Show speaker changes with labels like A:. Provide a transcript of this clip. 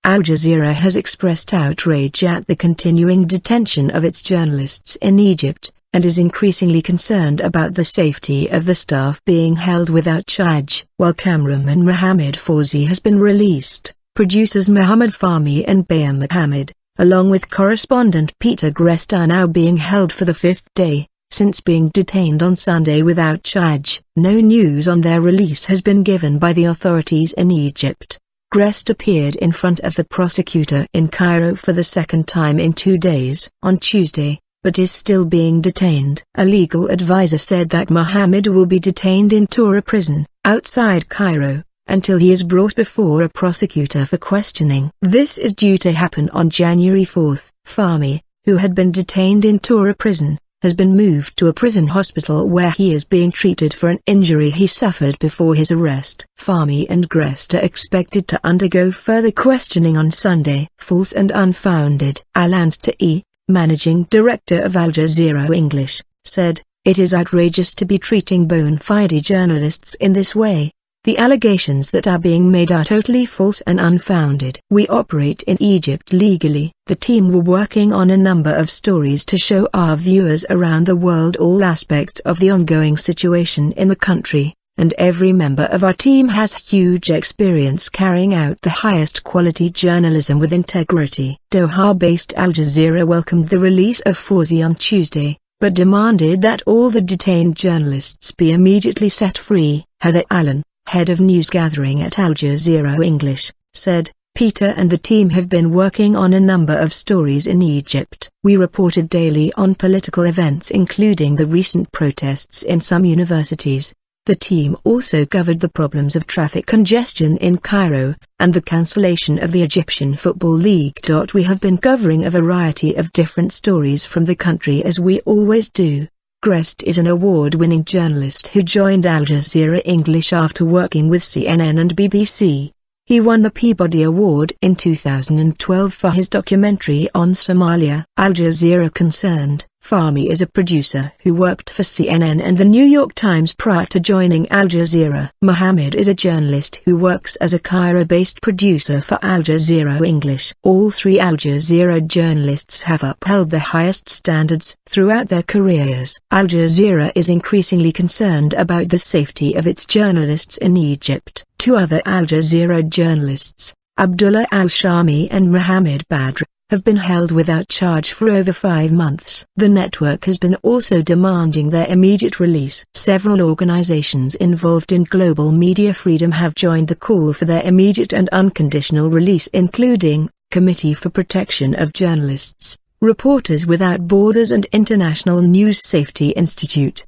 A: Al Jazeera has expressed outrage at the continuing detention of its journalists in Egypt, and is increasingly concerned about the safety of the staff being held without charge. While cameraman Mohamed Fawzy has been released, producers Mohamed Fawzy and Bayer Mohammed, along with correspondent Peter Greste, are now being held for the fifth day, since being detained on Sunday without charge. No news on their release has been given by the authorities in Egypt. Greste appeared in front of the prosecutor in Cairo for the second time in 2 days on Tuesday, but is still being detained. A legal advisor said that Mohammed will be detained in Tora prison, outside Cairo, until he is brought before a prosecutor for questioning. This is due to happen on January 4. Fahmy, who had been detained in Tora prison, has been moved to a prison hospital where he is being treated for an injury he suffered before his arrest. Fahmy and Greste are expected to undergo further questioning on Sunday. False and unfounded. Alan Tae, managing director of Al Jazeera English, said, "It is outrageous to be treating bona fide journalists in this way. The allegations that are being made are totally false and unfounded. We operate in Egypt legally." The team were working on a number of stories to show our viewers around the world all aspects of the ongoing situation in the country, and every member of our team has huge experience carrying out the highest quality journalism with integrity. Doha-based Al Jazeera welcomed the release of Fawzy on Tuesday, but demanded that all the detained journalists be immediately set free. Heather Allen, head of news gathering at Al Jazeera English, said, "Peter and the team have been working on a number of stories in Egypt. We reported daily on political events including the recent protests in some universities. The team also covered the problems of traffic congestion in Cairo, and the cancellation of the Egyptian Football League. We have been covering a variety of different stories from the country as we always do." Greste is an award-winning journalist who joined Al Jazeera English after working with CNN and BBC. He won the Peabody Award in 2012 for his documentary on Somalia. Al Jazeera concerned. Fahmy is a producer who worked for CNN and the New York Times prior to joining Al Jazeera. Mohammed is a journalist who works as a Cairo-based producer for Al Jazeera English. All three Al Jazeera journalists have upheld the highest standards throughout their careers. Al Jazeera is increasingly concerned about the safety of its journalists in Egypt. Two other Al Jazeera journalists, Abdullah al-Shami and Mohammed Badr, have been held without charge for over 5 months. The network has been also demanding their immediate release. Several organizations involved in global media freedom have joined the call for their immediate and unconditional release, including Committee for Protection of Journalists, Reporters Without Borders and International News Safety Institute.